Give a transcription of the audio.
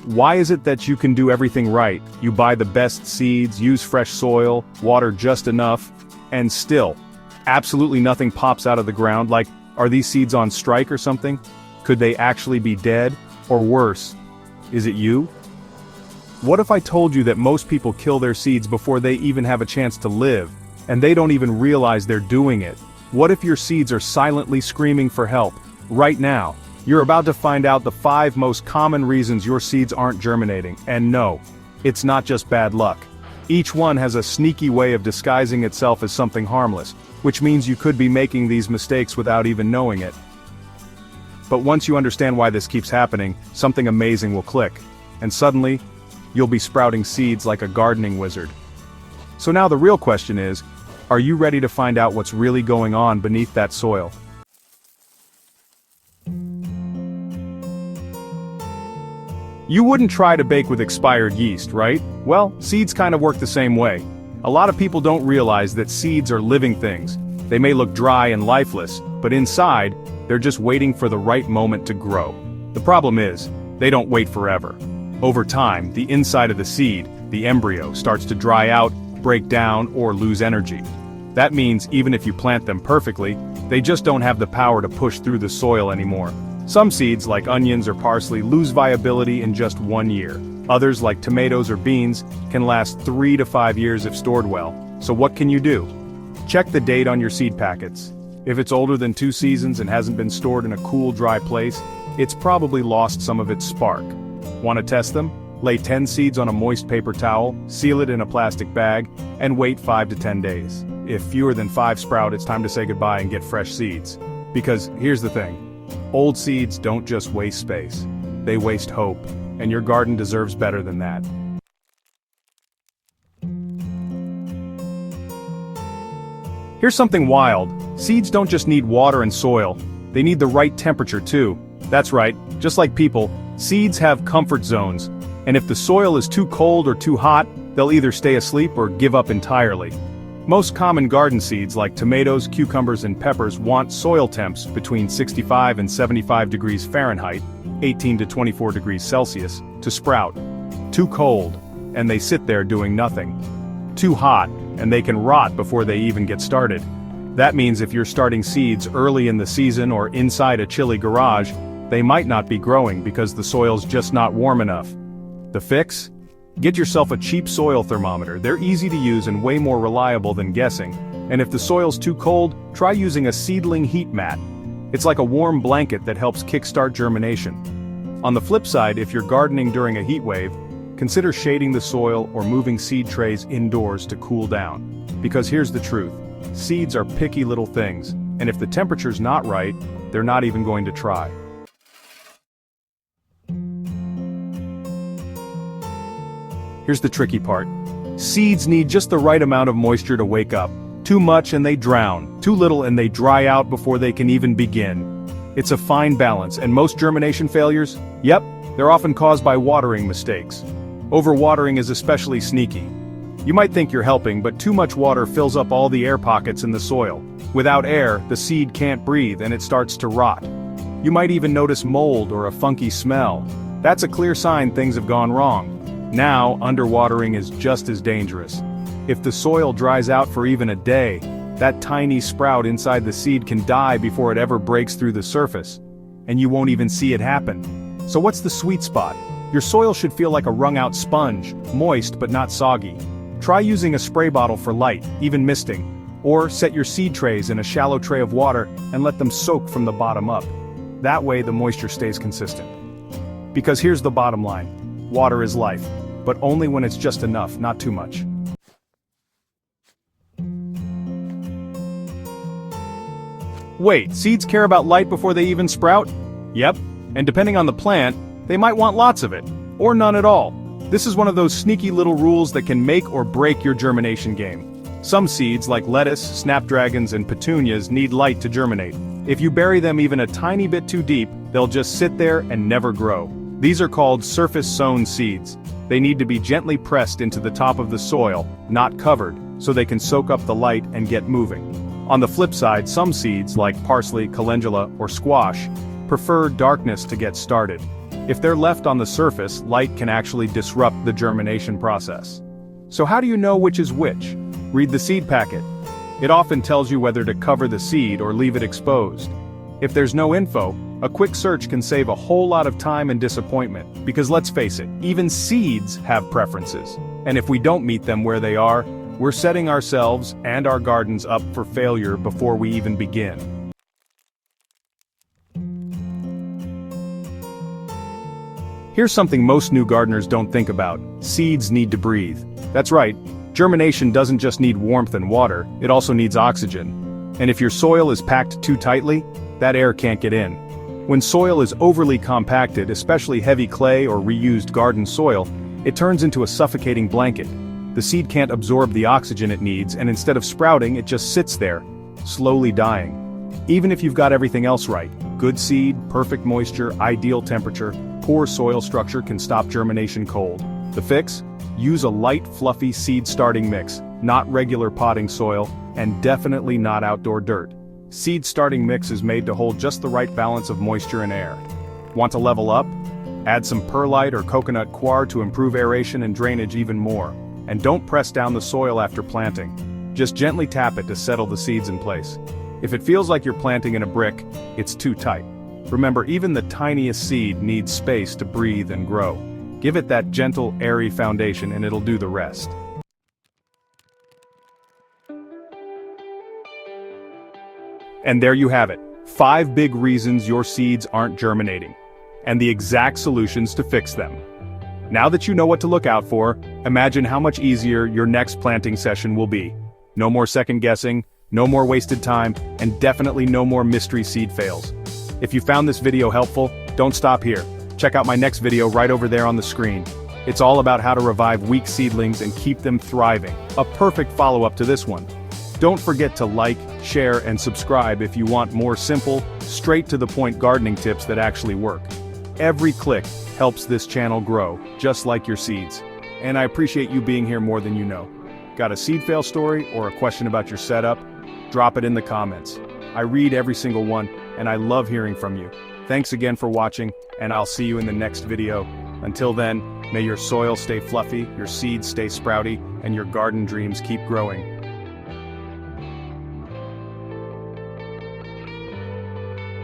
Why is it that you can do everything right? You buy the best seeds, use fresh soil, water just enough, and still, absolutely nothing pops out of the ground. Like, are these seeds on strike or something? Could they actually be dead? Or worse, is it you? What if I told you that most people kill their seeds before they even have a chance to live, and they don't even realize they're doing it? What if your seeds are silently screaming for help, right now? You're about to find out the 5 most common reasons your seeds aren't germinating, and no, it's not just bad luck. Each one has a sneaky way of disguising itself as something harmless, which means you could be making these mistakes without even knowing it. But once you understand why this keeps happening, something amazing will click, and suddenly, you'll be sprouting seeds like a gardening wizard. So now the real question is, are you ready to find out what's really going on beneath that soil? You wouldn't try to bake with expired yeast, right? Well, seeds kind of work the same way. A lot of people don't realize that seeds are living things. They may look dry and lifeless, but inside, they're just waiting for the right moment to grow. The problem is, they don't wait forever. Over time, the inside of the seed, the embryo, starts to dry out, break down, or lose energy. That means even if you plant them perfectly, they just don't have the power to push through the soil anymore. Some seeds, like onions or parsley, lose viability in just 1 year. Others, like tomatoes or beans, can last 3 to 5 years if stored well. So what can you do? Check the date on your seed packets. If it's older than 2 seasons and hasn't been stored in a cool, dry place, it's probably lost some of its spark. Want to test them? Lay 10 seeds on a moist paper towel, seal it in a plastic bag, and wait 5 to 10 days. If fewer than 5 sprout, it's time to say goodbye and get fresh seeds. Because here's the thing. Old seeds don't just waste space. They waste hope, and your garden deserves better than that. Here's something wild. Seeds don't just need water and soil. They need the right temperature too. That's right, just like people, seeds have comfort zones, and if the soil is too cold or too hot, they'll either stay asleep or give up entirely. Most common garden seeds like tomatoes, cucumbers, and peppers want soil temps between 65 and 75 degrees Fahrenheit, 18 to 24 degrees Celsius, to sprout. Too cold, and they sit there doing nothing. Too hot, and they can rot before they even get started. That means if you're starting seeds early in the season or inside a chilly garage, they might not be growing because the soil's just not warm enough. The fix? Get yourself a cheap soil thermometer. They're easy to use and way more reliable than guessing. And if the soil's too cold, try using a seedling heat mat. It's like a warm blanket that helps kickstart germination. On the flip side, if you're gardening during a heat wave, consider shading the soil or moving seed trays indoors to cool down. Because here's the truth. Seeds are picky little things, and if the temperature's not right, they're not even going to try. Here's the tricky part. Seeds need just the right amount of moisture to wake up. Too much and they drown, too little and they dry out before they can even begin. It's a fine balance, and most germination failures? Yep, they're often caused by watering mistakes. Overwatering is especially sneaky. You might think you're helping, but too much water fills up all the air pockets in the soil. Without air, the seed can't breathe and it starts to rot. You might even notice mold or a funky smell. That's a clear sign things have gone wrong. Now, underwatering is just as dangerous. If the soil dries out for even a day, that tiny sprout inside the seed can die before it ever breaks through the surface. And you won't even see it happen. So what's the sweet spot? Your soil should feel like a wrung-out sponge, moist but not soggy. Try using a spray bottle for light, even misting. Or set your seed trays in a shallow tray of water and let them soak from the bottom up. That way the moisture stays consistent. Because here's the bottom line. Water is life, but only when it's just enough, not too much. Wait, seeds care about light before they even sprout? Yep, and depending on the plant, they might want lots of it, or none at all. This is one of those sneaky little rules that can make or break your germination game. Some seeds, like lettuce, snapdragons, and petunias, need light to germinate. If you bury them even a tiny bit too deep, they'll just sit there and never grow. These are called surface-sown seeds. They need to be gently pressed into the top of the soil, not covered, so they can soak up the light and get moving. On the flip side, some seeds, like parsley, calendula, or squash, prefer darkness to get started. If they're left on the surface, light can actually disrupt the germination process. So how do you know which is which? Read the seed packet. It often tells you whether to cover the seed or leave it exposed. If there's no info, a quick search can save a whole lot of time and disappointment, because let's face it, even seeds have preferences. And if we don't meet them where they are, we're setting ourselves and our gardens up for failure before we even begin. Here's something most new gardeners don't think about: seeds need to breathe. That's right, germination doesn't just need warmth and water, it also needs oxygen. And if your soil is packed too tightly, that air can't get in. When soil is overly compacted, especially heavy clay or reused garden soil, it turns into a suffocating blanket. The seed can't absorb the oxygen it needs, and instead of sprouting, it just sits there, slowly dying. Even if you've got everything else right, good seed, perfect moisture, ideal temperature, poor soil structure can stop germination cold. The fix? Use a light, fluffy seed starting mix, not regular potting soil, and definitely not outdoor dirt. Seed starting mix is made to hold just the right balance of moisture and air. Want to level up? Add some perlite or coconut coir to improve aeration and drainage even more. And don't press down the soil after planting. Just gently tap it to settle the seeds in place. If it feels like you're planting in a brick, it's too tight. Remember, even the tiniest seed needs space to breathe and grow. Give it that gentle, airy foundation and it'll do the rest. And there you have it, 5 big reasons your seeds aren't germinating, and the exact solutions to fix them. Now that you know what to look out for, imagine how much easier your next planting session will be. No more second guessing, no more wasted time, and definitely no more mystery seed fails. If you found this video helpful, don't stop here. Check out my next video right over there on the screen. It's all about how to revive weak seedlings and keep them thriving, a perfect follow-up to this one. Don't forget to like, share, and subscribe if you want more simple, straight-to-the-point gardening tips that actually work. Every click helps this channel grow, just like your seeds. And I appreciate you being here more than you know. Got a seed fail story or a question about your setup? Drop it in the comments. I read every single one, and I love hearing from you. Thanks again for watching, and I'll see you in the next video. Until then, may your soil stay fluffy, your seeds stay sprouty, and your garden dreams keep growing.